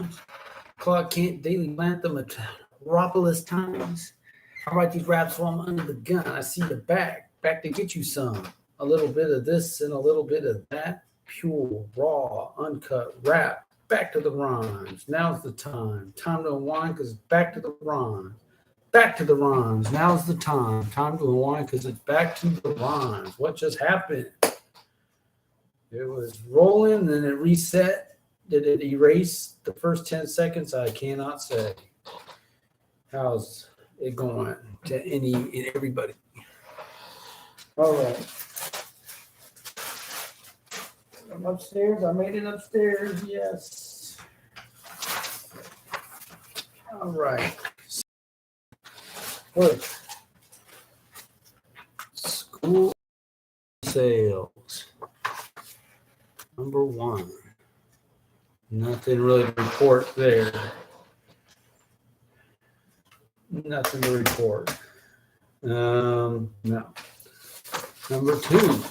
times. Clark Kent Daily Anthem Metropolis Times. I write these raps while I'm under the gun. I see the back to get you some. A little bit of this and a little bit of that. Pure, raw, uncut rap. Back to the rhymes. Now's the time. Time to unwind because it's back to the rhymes. Back to the rhymes. Now's the time. Time to unwind because it's back to the rhymes. What just happened? It was rolling, then it reset. Did it erase the first 10 seconds? I cannot say. How's it going to any and everybody? All right. I'm upstairs. I made it upstairs. Yes. All right. First, school sales. Number one. Nothing really to report there. Nothing to report. No. Number two,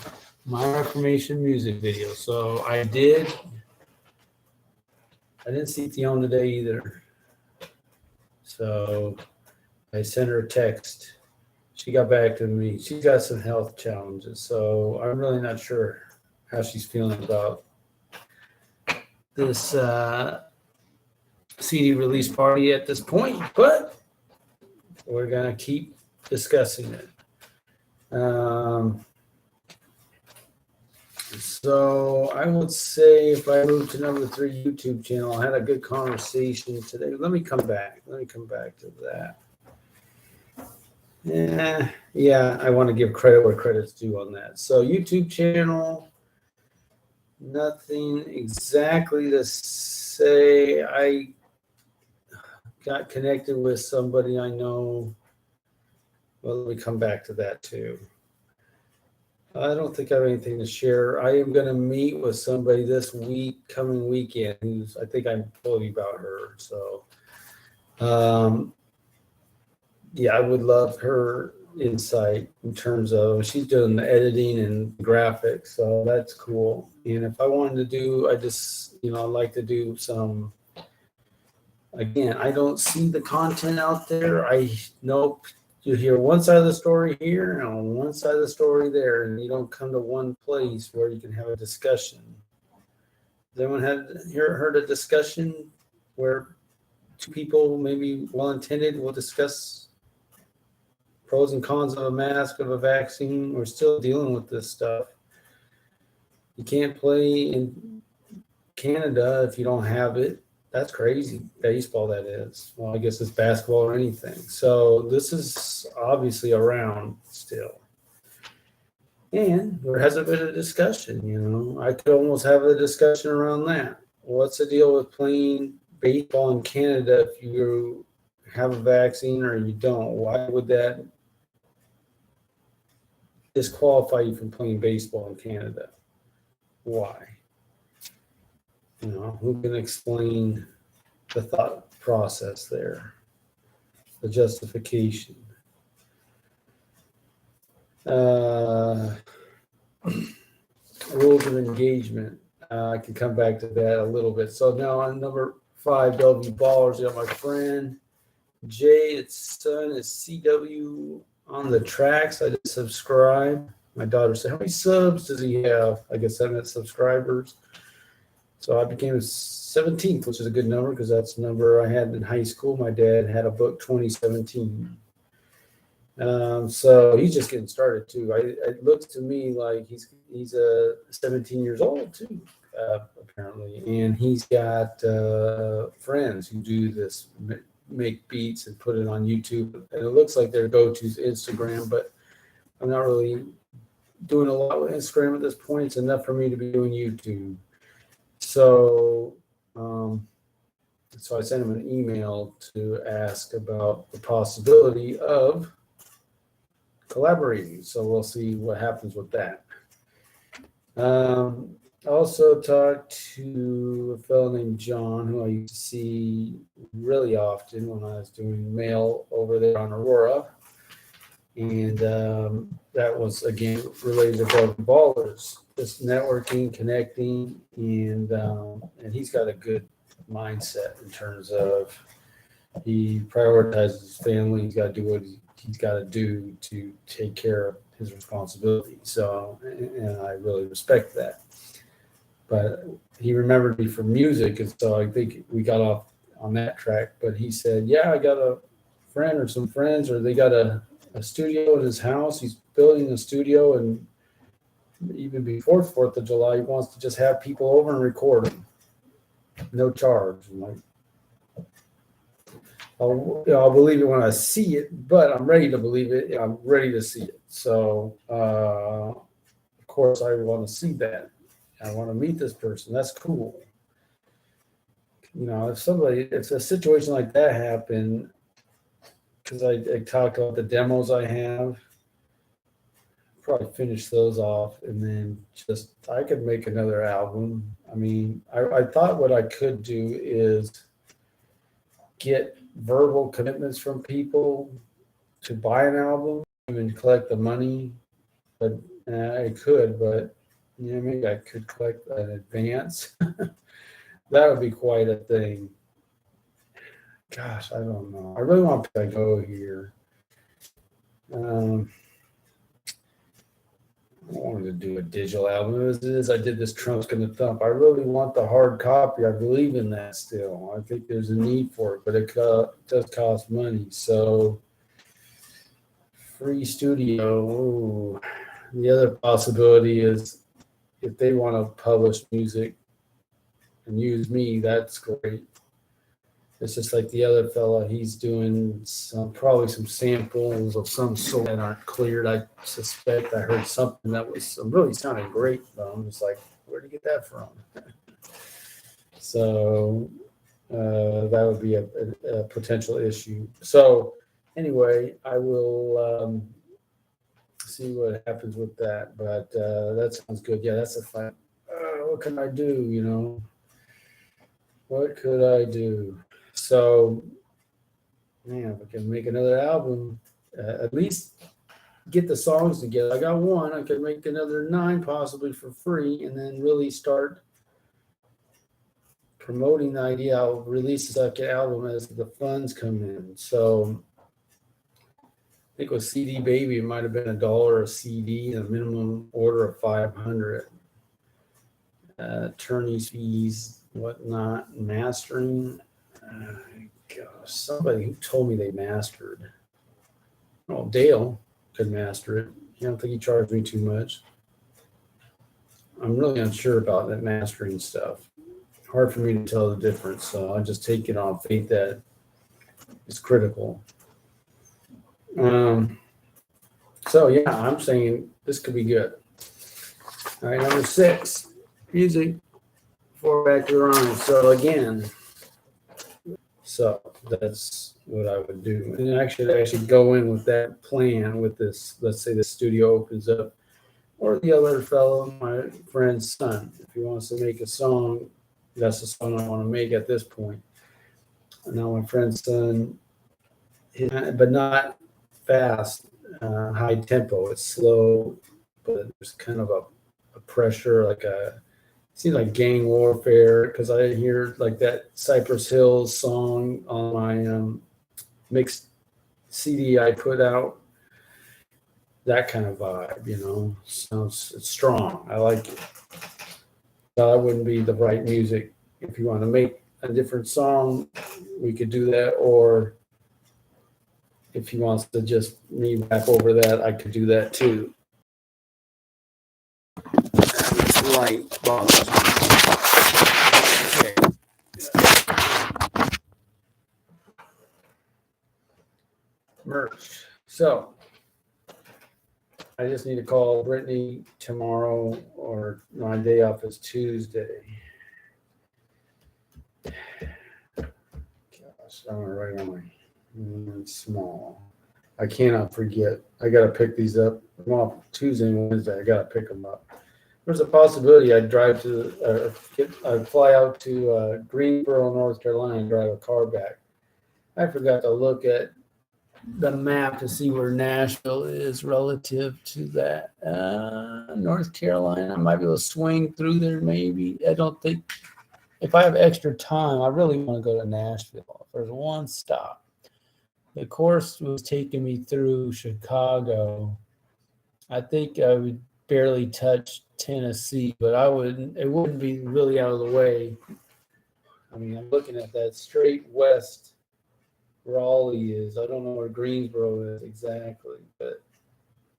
my Reformation music video. So I didn't see Theon today either. So I sent her a text. She got back to me. She's got some health challenges. So I'm really not sure how she's feeling about this CD release party at this point, but we're going to keep discussing it. So I would say if I move to number 3 YouTube channel, I had a good conversation today. Let me come back to that. Yeah, I want to give credit where credit's due on that. So YouTube channel, nothing exactly to say. I got connected with somebody I know. Well, let me come back to that too. I don't think I have anything to share. I am going to meet with somebody this coming weekend. I think I told you about her. So, yeah, I would love her insight in terms of she's doing the editing and graphics. So that's cool. And if I wanted to do, I just, I'd like to do some, again, I don't see the content out there. I know you hear one side of the story here and on one side of the story there, and you don't come to one place where you can have a discussion. Has anyone heard a discussion where two people, maybe well-intended, will discuss pros and cons of a mask, of a vaccine? We're still dealing with this stuff. You can't play in Canada if you don't have it. That's crazy. Baseball, that is. Well, I guess it's basketball or anything. So this is obviously around still. And there hasn't been a discussion, I could almost have a discussion around that. What's the deal with playing baseball in Canada if you have a vaccine or you don't? Why would that disqualify you from playing baseball in Canada? Why? Who can explain the thought process there, the justification? Rules of engagement. I can come back to that a little bit. So now on number 5, Bellevue Ballers, I got my friend Jay. Its son is CW on the tracks. I just subscribe. My daughter said, how many subs does he have? I guess I meant subscribers. So I became 17th, which is a good number because that's the number I had in high school. My dad had a book 2017. So he's just getting started too. It looks to me like he's 17 years old too, apparently, and he's got friends who do this, make beats and put it on YouTube. And it looks like their go-to is Instagram, but I'm not really doing a lot with Instagram at this point. It's enough for me to be doing YouTube. So, so I sent him an email to ask about the possibility of collaborating. So we'll see what happens with that. I also talked to a fellow named John, who I used to see really often when I was doing mail over there on Aurora. And that was, again, related to Bellevue Ballers, just networking, connecting, and he's got a good mindset in terms of he prioritizes his family. He's got to do what he's got to do to take care of his responsibility. So, and I really respect that. But he remembered me for music, and so I think we got off on that track. But he said, "Yeah, I got a friend or some friends, or they got a studio in his house. He's building a studio, and even before 4th of July, he wants to just have people over and record them, no charge." I'm like, I'll believe it when I see it, but I'm ready to believe it. I'm ready to see it. So, of course, I want to see that. I want to meet this person. That's cool. If a situation like that happened, because I talked about the demos I have, probably finish those off, and then just I could make another album. I mean, I thought what I could do is get verbal commitments from people to buy an album and collect the money, but I could, but maybe I could collect an advance. That would be quite a thing. Gosh, I don't know. I really want to go here. I wanted to do a digital album. As it is, I did this Trump's Gonna Thump. I really want the hard copy. I believe in that still. I think there's a need for it, but it does cost money. So, free studio. Ooh. The other possibility is if they want to publish music and use me, that's great. It's just like the other fella, he's doing probably some samples of some sort that aren't cleared. I suspect I heard something that was really sounding great, but I'm just like, where'd you get that from? So that would be a potential issue. So anyway, I will see what happens with that, but that sounds good. Yeah, that's a fun. What can I do? What could I do? So, man, if I can make another album, at least get the songs together. I got one. I could make another 9 possibly for free, and then really start promoting the idea. I'll release the second album as the funds come in. So, I think with CD Baby, it might have been $1 a CD, a minimum order of 500. Attorney's fees, whatnot, mastering. Gosh, somebody who told me they mastered. Oh, Dale could master it. I don't think he charged me too much. I'm really unsure about that mastering stuff. Hard for me to tell the difference, so I just take it on faith that it's critical. So yeah, I'm saying this could be good. All right, number 6, music for back to the rhyme. So again. So that's what I would do. And I should actually go in with that plan with this. Let's say the studio opens up, or the other fellow, my friend's son, if he wants to make a song, that's the song I want to make at this point. And now my friend's son, but not fast, high tempo. It's slow, but there's kind of a pressure, seems like gang warfare, because I hear like that Cypress Hills song on my mixed CD I put out. That kind of vibe, sounds it's strong. I like it. That wouldn't be the right music. If you want to make a different song, we could do that. Or if he wants to just me rap over that, I could do that too. Light bothers me. Okay. Merch. So I just need to call Brittany tomorrow, or my day off is Tuesday. Gosh, I'm gonna write on my small. I cannot forget. I gotta pick these up. I'm off Tuesday and Wednesday. I gotta pick them up. There's a possibility I'd drive I'd fly out to Greensboro, North Carolina, and drive a car back. I forgot to look at the map to see where Nashville is relative to that. North Carolina, I might be able to swing through there maybe. I don't think if I have extra time, I really want to go to Nashville. If there's one stop, the course was taking me through Chicago. I think I would barely touch Tennessee, but I wouldn't. It wouldn't be really out of the way. I mean, I'm looking at that straight west. Raleigh is. I don't know where Greensboro is exactly, but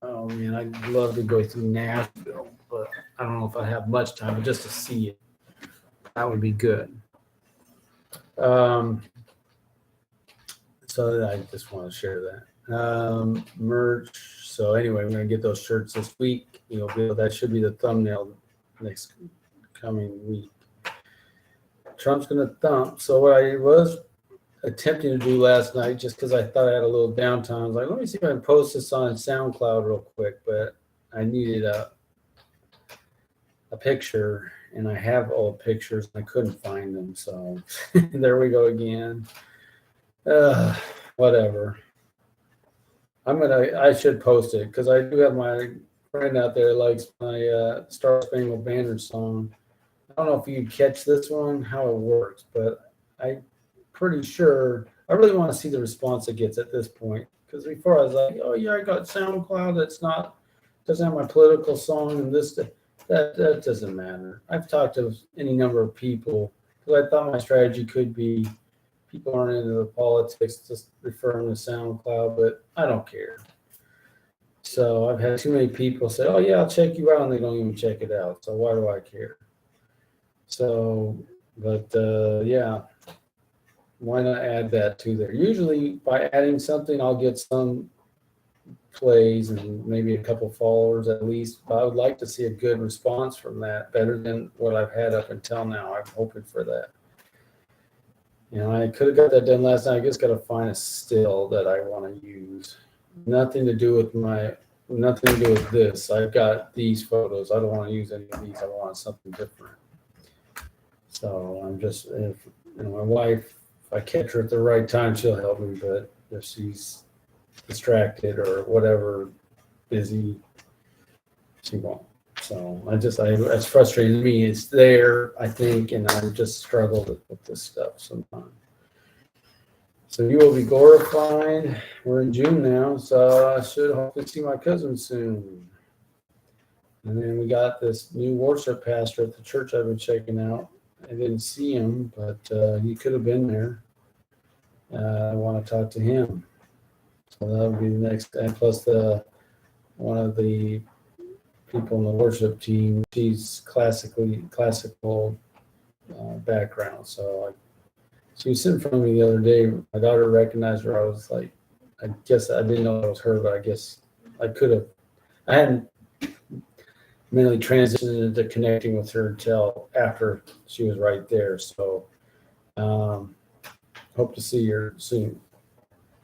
oh man, I'd love to go through Nashville, but I don't know if I have much time, but just to see it, that would be good. So I just want to share that. Merch. So anyway, we're gonna get those shirts this week. That should be the thumbnail next coming week. Trump's gonna thump. So what I was attempting to do last night, just because I thought I had a little downtime, I was like, let me see if I can post this on SoundCloud real quick, but I needed a picture, and I have old pictures, and I couldn't find them. So there we go again. Whatever. I should post it because I do have my friend out there likes my Star Spangled Banner song. I don't know if you catch this one, how it works, but I'm pretty sure I really want to see the response it gets at this point. Because before I was like, oh yeah, I got SoundCloud doesn't have my political song, and that doesn't matter. I've talked to any number of people because I thought my strategy could be people aren't into the politics, just refer them to SoundCloud, but I don't care. So I've had too many people say, oh yeah, I'll check you out, and they don't even check it out. So why do I care? So, but yeah, why not add that to there? Usually by adding something, I'll get some plays and maybe a couple followers at least. But I would like to see a good response from that, better than what I've had up until now. I'm hoping for that. I could have got that done last night. I just got to find a still that I want to use. Nothing to do with this. I've got these photos. I don't want to use any of these. I want something different. So I'm just, if my wife, if I catch her at the right time, she'll help me. But if she's distracted or whatever, busy, she won't. So it's frustrating to me. It's there, I think, and I just struggle with this stuff sometimes. So you will be glorified. We're in June now, so I should hopefully see my cousin soon. And then we got this new worship pastor at the church I've been checking out. I didn't see him, but he could have been there. I want to talk to him. So that'll be the next. And plus, one of the people in the worship team, she's classical background. So she was sitting in front of me the other day. My daughter recognized her. I was like, I guess I didn't know it was her, but I guess I could have. I hadn't mentally transitioned into connecting with her until after she was right there. So hope to see her soon.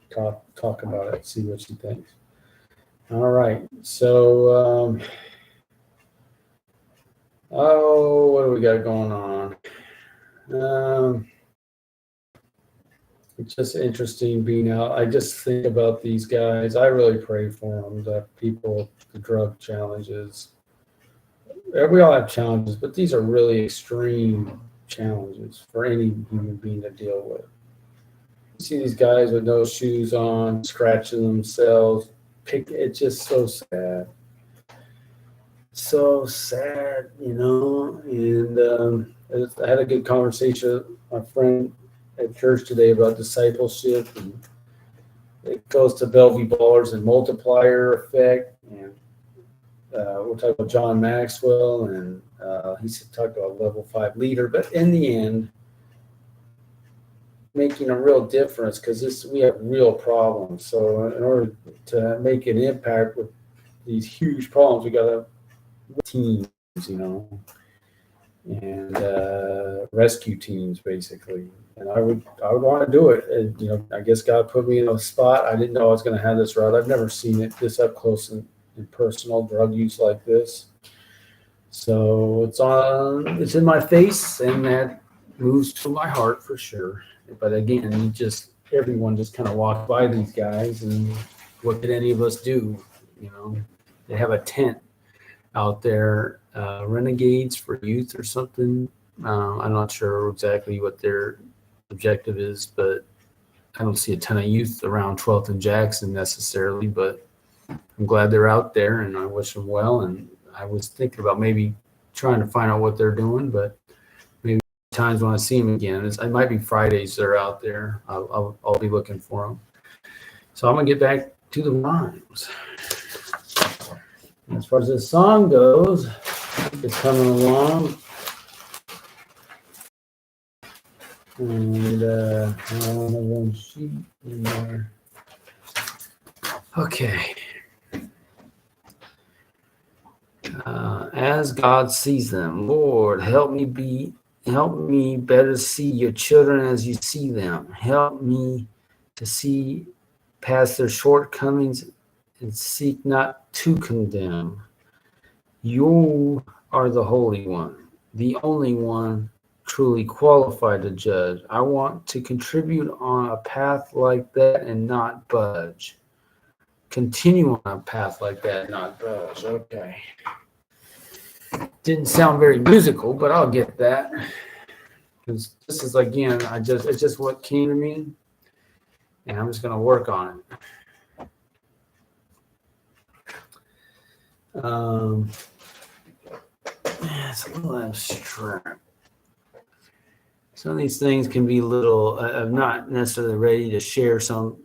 Talk about it, see what she thinks. All right. So what do we got going on? It's just interesting being out. I just think about these guys. I really pray for them, the people, the drug challenges. We all have challenges, but these are really extreme challenges for any human being to deal with. You see these guys with no shoes on, scratching themselves. It's just so sad. So sad, And I had a good conversation with my friend at church today about discipleship, and it goes to Bellevue Ballers and multiplier effect, and we'll talk about John Maxwell, and he talked about level 5 leader, but in the end, making a real difference, because we have real problems. So in order to make an impact with these huge problems, we got to teams, and rescue teams basically. And I would want to do it. And, I guess God put me in a spot. I didn't know I was going to have this route. I've never seen it this up close and personal, drug use like this. So it's in my face, and that moves to my heart for sure. But again, everyone just kind of walked by these guys, and what could any of us do? They have a tent out there, Renegades for Youth or something. I'm not sure exactly what their objective is, but I don't see a ton of youth around 12th and Jackson necessarily, but I'm glad they're out there and I wish them well. And I was thinking about maybe trying to find out what they're doing, but maybe times when I see them again, it might be Fridays they're out there. I'll be looking for them. So I'm going to get back to the rhymes. As far as this song goes, it's coming along. And I only have one sheet in there. Okay. As God sees them, Lord, help me better see your children as you see them. Help me to see past their shortcomings and seek not to condemn. You are the Holy One, the only one truly qualified to judge. I want to contribute on a path like that and not budge. Continue on a path like that, not budge. Okay. Didn't sound very musical, but I'll get that. Because this is, again, it's just what came to me, and I'm just going to work on it. It's a little abstract. Some of these things can be little. I'm not necessarily ready to share some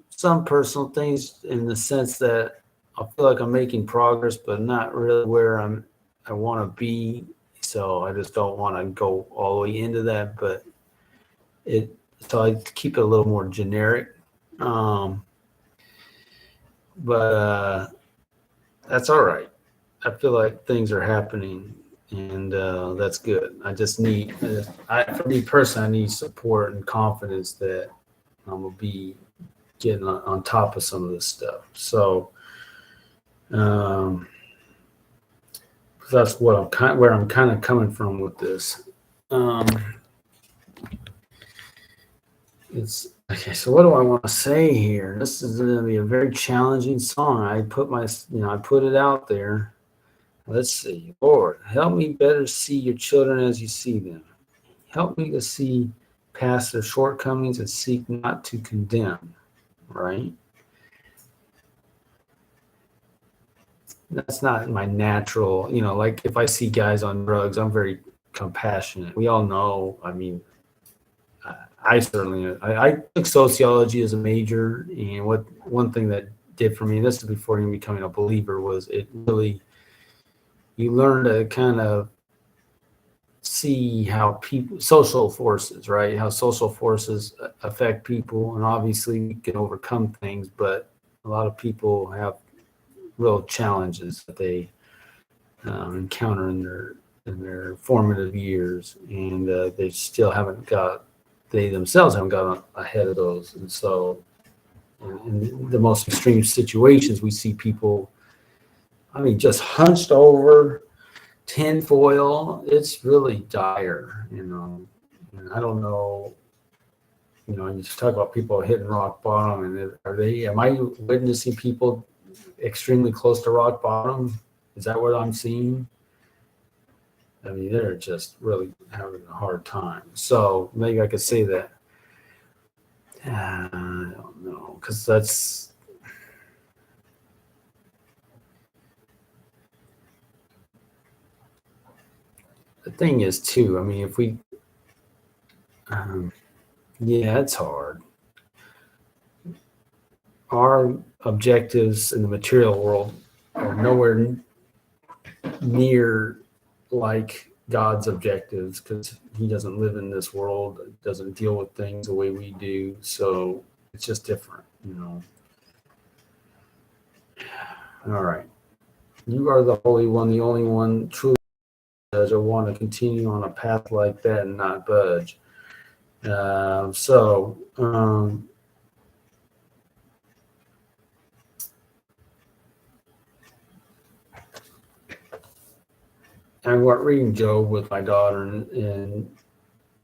personal things in the sense that I feel like I'm making progress, but not really where I want to be. So I just don't want to go all the way into that. But so I keep it a little more generic. But that's all right. I feel like things are happening. And that's good. I just need, for me personally, I need support and confidence that I'm gonna be getting on top of some of this stuff. So that's what where I'm kind of coming from with this. It's okay. So what do I want to say here? This is going to be a very challenging song. I put it out there. Let's see. Lord, help me better see your children as you see them. Help me to see past their shortcomings and seek not to condemn. Right? That's not my natural, like if I see guys on drugs, I'm very compassionate. We all know, I mean, I certainly, I took sociology as a major, and one thing that did for me, this is before even becoming a believer, was it really, you learn to kind of see how social forces, right? How social forces affect people, and obviously we can overcome things, but a lot of people have real challenges that they encounter in their formative years, and they still they themselves haven't got ahead of those. And so in the most extreme situations, we see people, just hunched over, tinfoil. It's really dire, And I don't know, you just talk about people hitting rock bottom, and am I witnessing people extremely close to rock bottom? Is that what I'm seeing? They're just really having a hard time. So maybe I could say that. I don't know, because that's the thing is too. If we, yeah, it's hard. Our objectives in the material world are nowhere near like God's objectives, because he doesn't live in this world, doesn't deal with things the way we do. So it's just different, All right. You are the Holy One, the only one truly judge. I want to continue on a path like that and not budge. I went reading Job with my daughter, and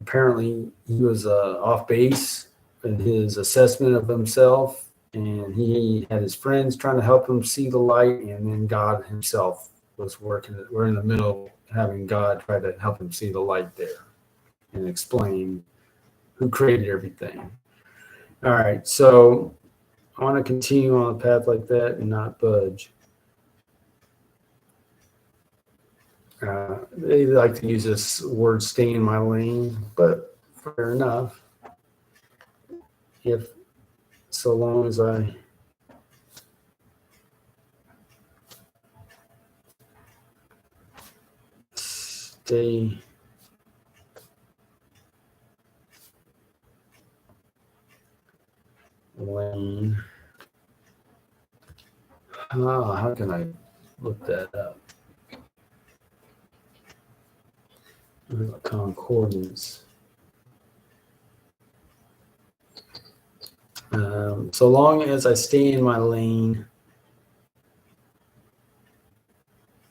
apparently he was off base in his assessment of himself, and he had his friends trying to help him see the light, and then God himself was working. We're in the middle of having God try to help him see the light there. and explain who created everything. All right, so I want to continue on a path like that and not budge. They like to use this word "stay in my lane," but fair enough. If so long as I stay lane. Oh, how can I look that up? Concordance. So long as I stay in my lane,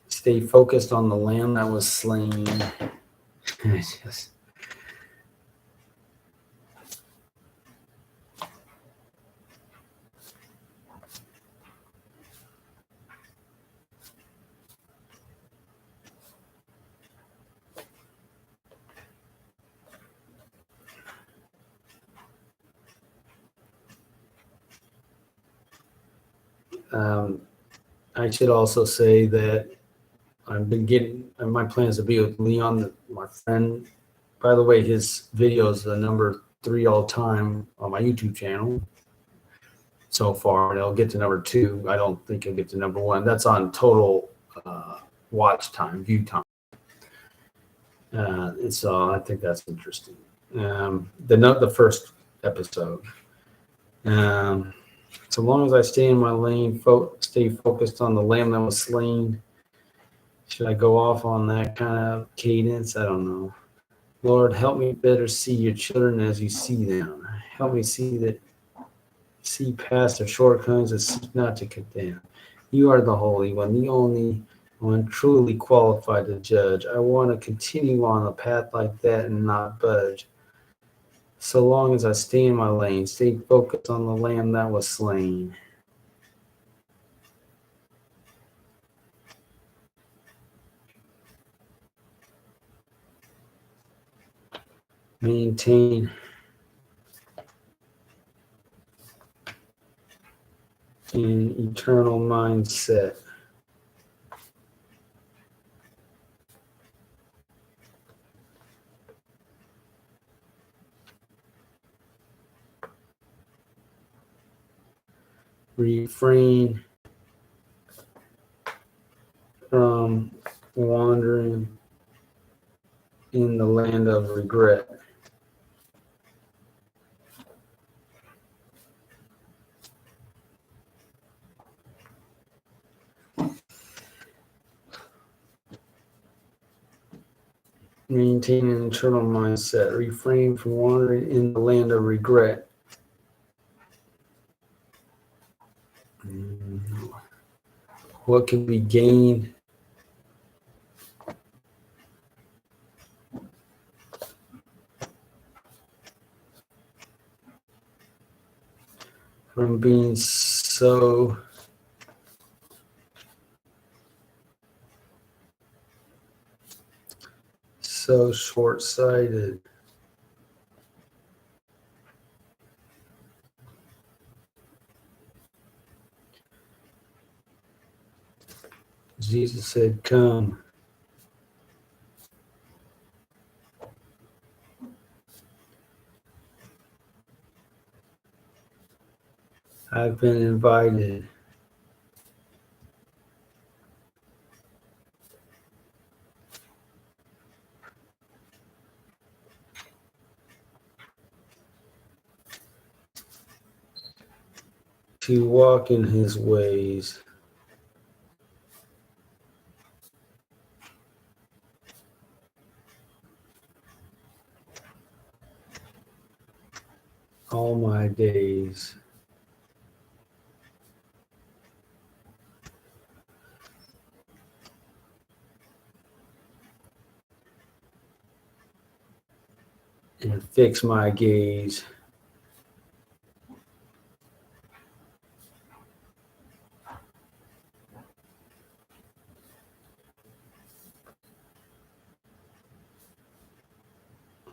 stay focused on the lamb that was slain. Just, I should also say that I've been getting, and my plans to be with Leon, my friend. By the way, his video is the number 3 all time on my YouTube channel so far. And it'll get to number 2. I don't think it'll get to number 1. That's on total watch time, view time. And so I think that's interesting. The first episode. So long as I stay in my lane, stay focused on the lamb that was slain. Should I go off on that kind of cadence? I don't know. Lord, help me better see your children as you see them. Help me see past their shortcomings and seek not to condemn. You are the Holy One, the only one truly qualified to judge. I want to continue on a path like that and not budge. So long as I stay in my lane, stay focused on the lamb that was slain. Maintain an eternal mindset. Refrain from wandering in the land of regret. Maintain an internal mindset. Refrain from wandering in the land of regret. What can be gained from being so short-sighted? Jesus said, "Come." I've been invited. To walk in his ways. All my days. And fix my gaze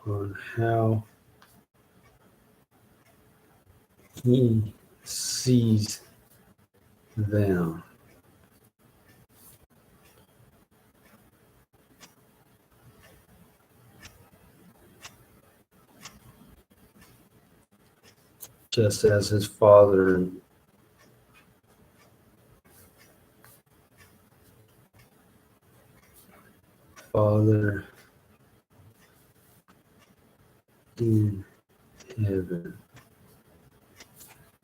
on how he sees them. Just as his Father in heaven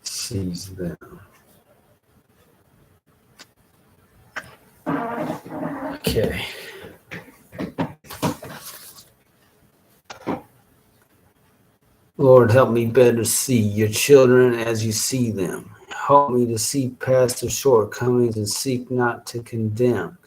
sees them. Okay. Lord, help me better see your children as you see them. Help me to see past their shortcomings and seek not to condemn.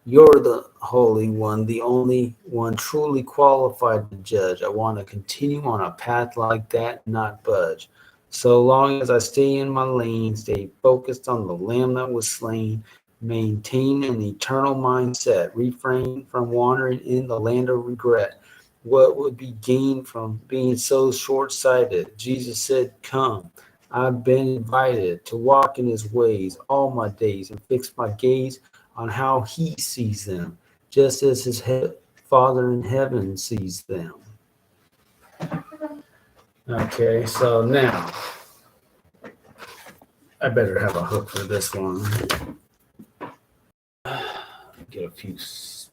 You're the Holy One, the only one truly qualified to judge. I want to continue on a path like that, not budge. So long as I stay in my lane, stay focused on the Lamb that was slain, maintain an eternal mindset, refrain from wandering in the land of regret. What would be gained from being so short-sighted? Jesus said, come. I've been invited to walk in his ways all my days and fix my gaze on how he sees them, just as his Father in heaven sees them. Okay, so now I better have a hook for this one. Get a few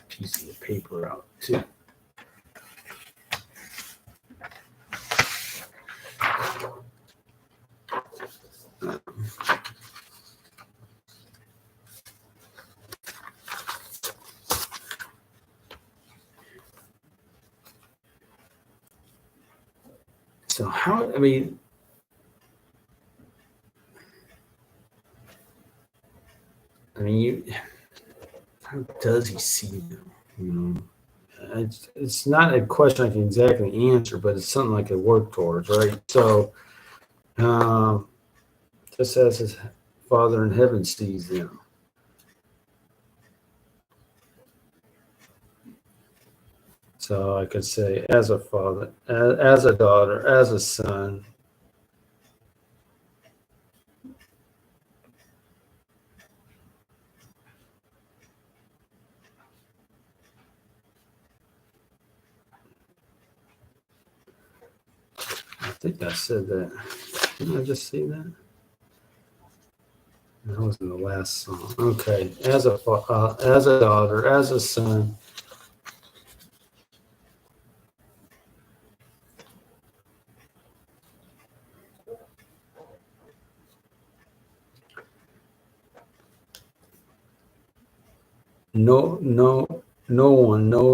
pieces of paper out too. So how, how does he see them? You know, it's not a question I can exactly answer, but it's something I could work towards, right? So, just as his Father in heaven sees them. So I could say, as a father, as a daughter, as a son. I think I said that. Didn't I just say that? That was in the last song. Okay, as a daughter, as a son. No one, no,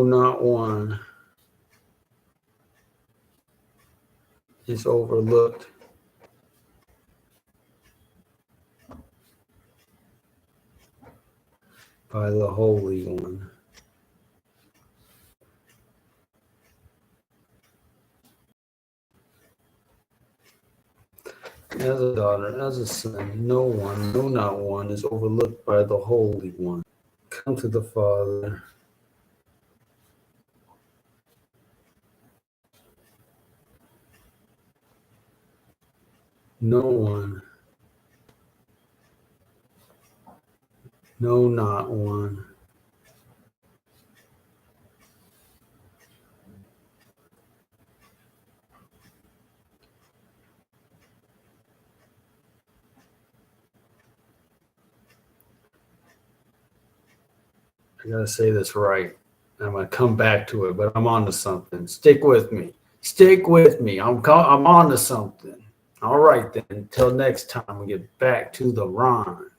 not one is overlooked by the Holy One. As a daughter, as a son, no one, no, not one is overlooked by the Holy One. Come to the Father. No one, no, not one. I gotta say this right. I'm gonna come back to it, but I'm on to something. Stick with me. Stick with me. I'm on to something. All right then. Until next time, we get back to the rhyme.